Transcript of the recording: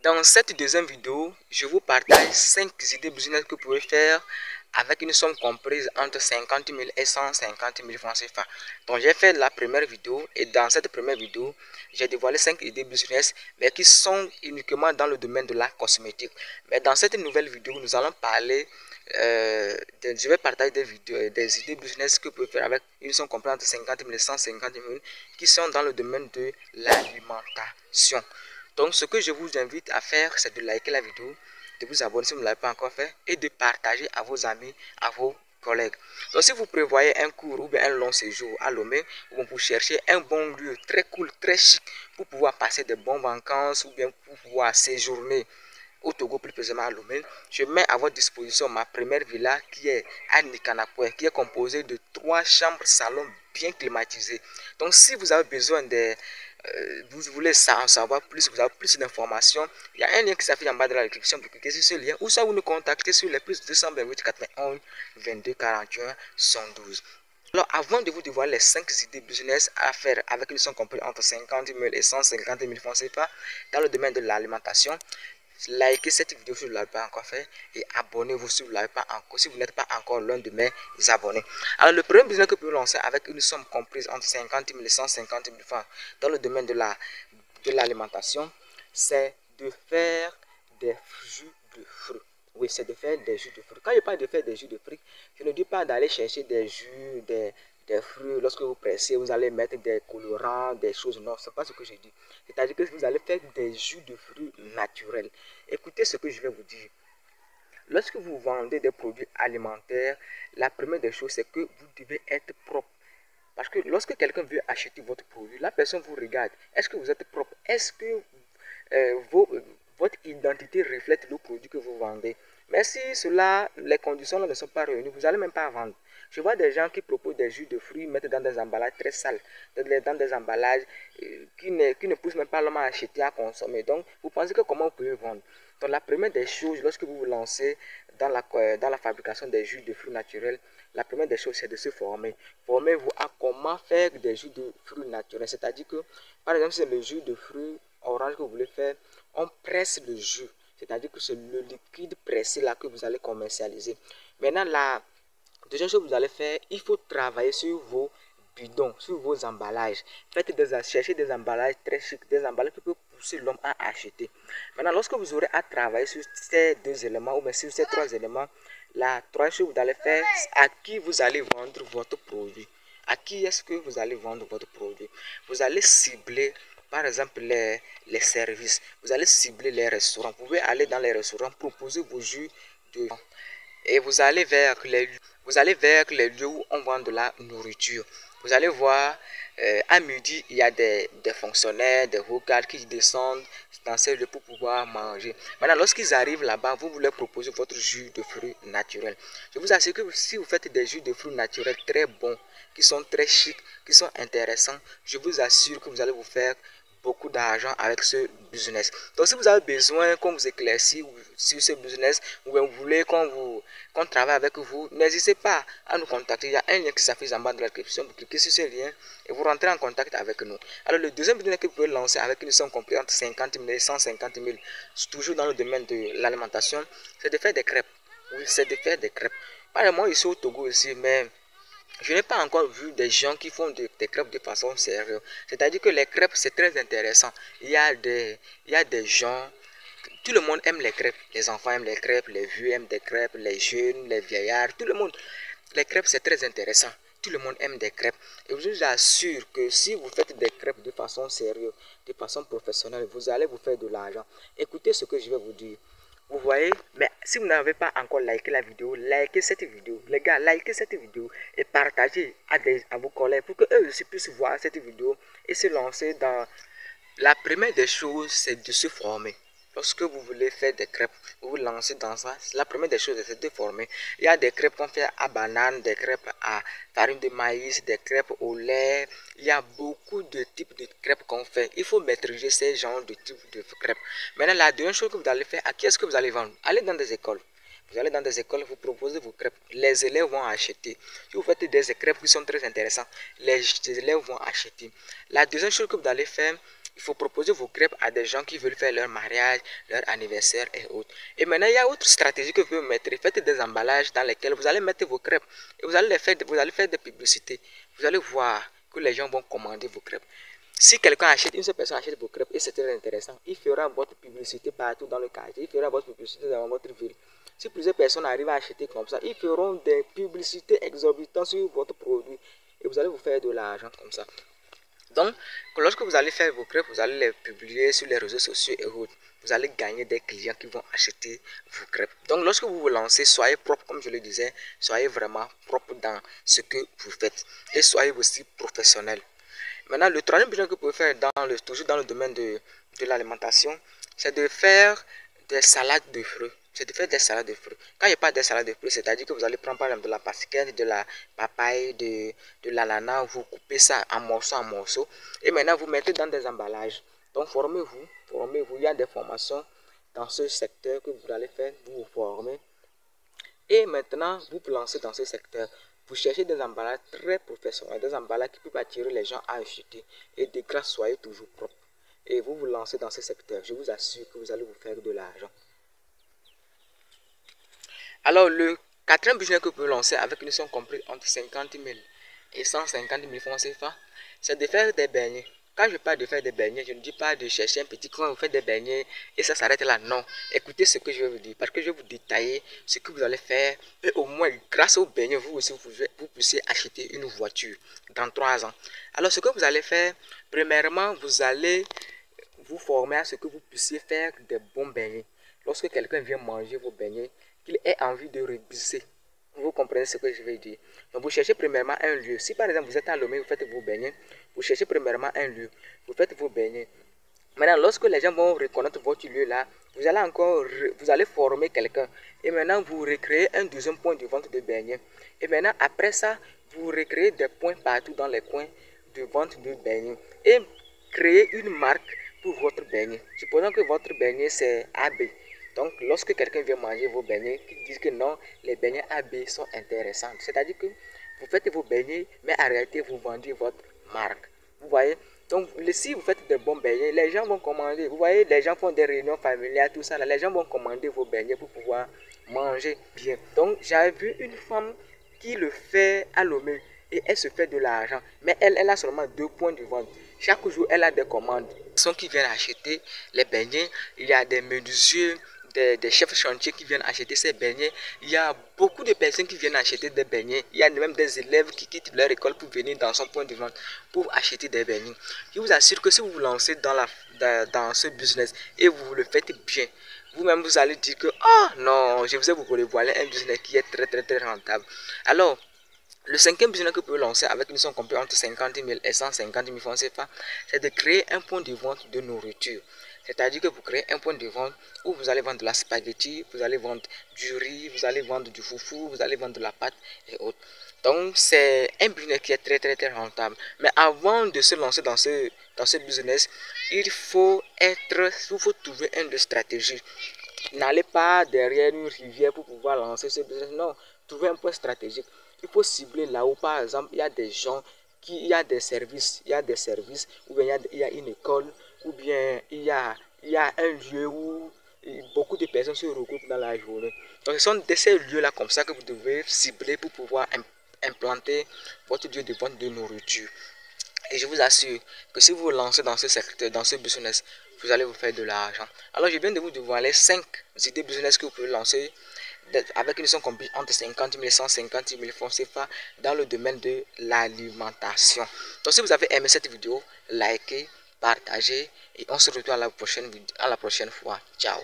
Dans cette deuxième vidéo, je vous partage 5 idées business que vous pouvez faire avec une somme comprise entre 50 000 et 150 000 francs CFA. Donc j'ai fait la première vidéo et dans cette première vidéo, j'ai dévoilé 5 idées business mais qui sont uniquement dans le domaine de la cosmétique. Mais dans cette nouvelle vidéo, nous allons parler, je vais partager des idées business que vous pouvez faire avec une somme comprise entre 50 000 et 150 000 qui sont dans le domaine de l'alimentation. Donc ce que je vous invite à faire, c'est de liker la vidéo, de vous abonner si vous ne l'avez pas encore fait et de partager à vos amis, à vos collègues. Donc si vous prévoyez un court ou bien un long séjour à Lomé, ou vous cherchez un bon lieu très cool, très chic pour pouvoir passer de bonnes vacances ou bien pour pouvoir séjourner au Togo, plus précisément à Lomé, je mets à votre disposition ma première villa qui est à Nikanapoué, qui est composée de 3 chambres salon bien climatisées. Donc si vous avez besoin de vous voulez en savoir plus, vous avez plus d'informations, il y a un lien qui s'affiche en bas de la description. Vous cliquez sur ce lien ou soit vous nous contactez sur les plus 228 91 22 41 112. Alors avant de vous dévoiler les 5 idées business à faire avec une somme comprise entre 50 000 et 150 000 francs CFA dans le domaine de l'alimentation, likez cette vidéo si vous ne l'avez pas encore fait et abonnez-vous si vous ne l'avez pas encore, si vous n'êtes pas encore l'un de mes abonnés. Alors le premier business que vous pouvez lancer avec une somme comprise entre 50 000 et 150 000 francs dans le domaine de l'alimentation, c'est de faire des jus de fruits. Oui, c'est de faire des jus de fruits. Quand je parle de faire des jus de fruits, je ne dis pas d'aller chercher des jus, des fruits. Lorsque vous pressez, vous allez mettre des colorants, des choses. Non, ce n'est pas ce que je dis. C'est-à-dire que vous allez faire des jus de fruits naturels. Écoutez ce que je vais vous dire. Lorsque vous vendez des produits alimentaires, la première des choses, c'est que vous devez être propre. Parce que lorsque quelqu'un veut acheter votre produit, la personne vous regarde. Est-ce que vous êtes propre? Est-ce que votre identité reflète le produit que vous vendez? Mais si les conditions ne sont pas réunies, vous n'allez même pas vendre. Je vois des gens qui proposent des jus de fruits, mettent dans des emballages très sales, dans des emballages qui ne poussent même pas l'homme à acheter, à consommer. Donc, vous pensez que comment vous pouvez vendre? Donc, la première des choses, lorsque vous vous lancez dans la fabrication des jus de fruits naturels, la première des choses, c'est de se former. Formez-vous à comment faire des jus de fruits naturels. C'est-à-dire que, par exemple, si c'est le jus de fruits orange que vous voulez faire, on presse le jus. C'est-à-dire que c'est le liquide pressé là que vous allez commercialiser. Maintenant, la deuxième chose que vous allez faire, il faut travailler sur vos bidons, sur vos emballages. Cherchez des emballages très chics, des emballages qui peuvent pousser l'homme à acheter. Maintenant, lorsque vous aurez à travailler sur ces 2 éléments, ou bien sur ces 3 éléments, la troisième chose que vous allez faire, à qui vous allez vendre votre produit. À qui est-ce que vous allez vendre votre produit? Vous allez cibler, par exemple, les services. Vous allez cibler les restaurants. Vous pouvez aller dans les restaurants, proposer vos jus de... Et vous allez vers les lieux où on vend de la nourriture. Vous allez voir, à midi, il y a des fonctionnaires, des regards qui descendent dans ces lieux pour pouvoir manger. Maintenant, lorsqu'ils arrivent là-bas, vous leur proposez votre jus de fruits naturels. Je vous assure que si vous faites des jus de fruits naturels très bons, qui sont très chics, qui sont intéressants, je vous assure que vous allez vous faire beaucoup d'argent avec ce business. Donc si vous avez besoin qu'on vous éclaircisse sur ce business ou vous voulez qu'on travaille avec vous, n'hésitez pas à nous contacter. Il y a un lien qui s'affiche en bas de la description. Vous cliquez sur ce lien et vous rentrez en contact avec nous. Alors le deuxième business que vous pouvez lancer avec une somme comprise entre 50 000 et 150 000, toujours dans le domaine de l'alimentation, c'est de faire des crêpes. Oui, c'est de faire des crêpes. Par exemple, moi ici au Togo aussi, mais je n'ai pas encore vu des gens qui font des crêpes de façon sérieuse. C'est-à-dire que les crêpes, c'est très intéressant. Il y a des gens, tout le monde aime les crêpes. Les enfants aiment les crêpes, les vieux aiment des crêpes, les jeunes, les vieillards, tout le monde. Les crêpes, c'est très intéressant. Tout le monde aime des crêpes. Et je vous assure que si vous faites des crêpes de façon sérieuse, de façon professionnelle, vous allez vous faire de l'argent. Écoutez ce que je vais vous dire. Vous voyez, mais si vous n'avez pas encore liké la vidéo, likez cette vidéo. Les gars, likez cette vidéo et partagez à vos collègues pour qu'eux aussi puissent voir cette vidéo et se lancer dans... La première des choses, c'est de se former. Lorsque vous voulez faire des crêpes, vous vous lancez dans ça, la première des choses, c'est de former. Il y a des crêpes qu'on fait à banane, des crêpes à farine de maïs, des crêpes au lait. Il y a beaucoup de types de crêpes qu'on fait. Il faut maîtriser ces genres de types de crêpes. Maintenant, la deuxième chose que vous allez faire, à qui est-ce que vous allez vendre? Allez dans des écoles. Vous allez dans des écoles, vous proposez vos crêpes. Les élèves vont acheter. Si vous faites des crêpes qui sont très intéressantes, les élèves vont acheter. La deuxième chose que vous allez faire, Il faut proposer vos crêpes à des gens qui veulent faire leur mariage, leur anniversaire et autres. Et maintenant, il y a autre stratégie que vous pouvez mettre. Faites des emballages dans lesquels vous allez mettre vos crêpes. Et vous allez faire des publicités. Vous allez voir que les gens vont commander vos crêpes. Si quelqu'un achète, une seule personne achète vos crêpes et c'est très intéressant, il fera votre publicité partout dans le quartier, il fera votre publicité dans votre ville. Si plusieurs personnes arrivent à acheter comme ça, ils feront des publicités exorbitantes sur votre produit et vous allez vous faire de l'argent comme ça. Donc, lorsque vous allez faire vos crêpes, vous allez les publier sur les réseaux sociaux et autres. Vous allez gagner des clients qui vont acheter vos crêpes. Donc, lorsque vous vous lancez, soyez propre, comme je le disais, soyez vraiment propre dans ce que vous faites et soyez aussi professionnel. Maintenant, le troisième business que vous pouvez faire toujours dans le domaine de l'alimentation, c'est de faire des salades de fruits. Quand il n'y a pas de salades de fruits, c'est-à-dire que vous allez prendre par exemple de la pasquette, de la papaye, de l'ananas, vous coupez ça en morceaux, et maintenant vous mettez dans des emballages. Donc formez-vous, il y a des formations dans ce secteur que vous allez faire, vous vous formez. Et maintenant, vous vous lancez dans ce secteur. Vous cherchez des emballages très professionnels, des emballages qui peuvent attirer les gens à acheter. Et de grâce, soyez toujours propre. Et vous vous lancez dans ce secteur. Je vous assure que vous allez vous faire de l'argent. Alors, le quatrième business que vous pouvez lancer avec une somme comprise entre 50 000 et 150 000 francs CFA, c'est de faire des beignets. Quand je parle de faire des beignets, je ne dis pas de chercher un petit coin, vous faites des beignets et ça s'arrête là. Non, écoutez ce que je vais vous dire, parce que je vais vous détailler ce que vous allez faire. Et au moins, grâce aux beignets, vous aussi, vous puissiez acheter une voiture dans 3 ans. Alors, ce que vous allez faire, premièrement, vous allez vous former à ce que vous puissiez faire des bons beignets. Lorsque quelqu'un vient manger vos beignets, qu'il ait envie de rebuser. Vous comprenez ce que je veux dire. Donc vous cherchez premièrement un lieu. Si par exemple vous êtes à Lomé, vous faites vos beignets, vous cherchez premièrement un lieu. Vous faites vos beignets. Maintenant, lorsque les gens vont reconnaître votre lieu là, vous allez former quelqu'un. Et maintenant, vous recréez un deuxième point de vente de beignets. Et maintenant, après ça, vous recréez des points partout dans les coins de vente de beignets. Et créez une marque pour votre beignet. Supposons que votre beignet c'est AB. Donc, lorsque quelqu'un vient manger vos beignets, qui disent que non, les beignets AB sont intéressants. C'est-à-dire que vous faites vos beignets, mais en réalité, vous vendez votre marque. Vous voyez? Donc, si vous faites de bons beignets, les gens vont commander. Vous voyez, les gens font des réunions familiales, tout ça. Là, les gens vont commander vos beignets pour pouvoir manger bien. Donc, j'avais vu une femme qui le fait à Lomé et elle se fait de l'argent. Mais elle a seulement 2 points de vente. Chaque jour, elle a des commandes. Ceux qui viennent acheter les beignets, il y a des menuisiers, des chefs chantiers qui viennent acheter ces beignets. Il y a beaucoup de personnes qui viennent acheter des beignets. Il y a même des élèves qui quittent leur école pour venir dans son point de vente pour acheter des beignets. Je vous assure que si vous vous lancez dans ce business et vous le faites bien, vous-même vous allez dire que oh non, je vous ai vous dévoiler un business qui est très rentable. Alors, le cinquième business que vous pouvez lancer avec une somme comprise entre 50 000 et 150 000 francs CFA, c'est de créer un point de vente de nourriture. C'est-à-dire que vous créez un point de vente où vous allez vendre de la spaghetti, vous allez vendre du riz, vous allez vendre du foufou, vous allez vendre de la pâte et autres. Donc, c'est un business qui est très rentable. Mais avant de se lancer dans ce business, il faut trouver une stratégie. N'allez pas derrière une rivière pour pouvoir lancer ce business. Non, trouvez un point stratégique. Il faut cibler là où, par exemple, il y a des gens, il y a des services, ou bien il y a une école, ou bien il y a un lieu où beaucoup de personnes se regroupent dans la journée. Donc, ce sont de ces lieux-là comme ça que vous devez cibler pour pouvoir implanter votre lieu de vente de nourriture. Et je vous assure que si vous vous lancez dans ce secteur, dans ce business, vous allez vous faire de l'argent. Alors, je viens de vous dévoiler 5 idées business que vous pouvez lancer avec une somme comprise entre 50 000 et 150 000 francs CFA dans le domaine de l'alimentation. Donc, si vous avez aimé cette vidéo, likez, partagez et on se retrouve à la prochaine fois. Ciao.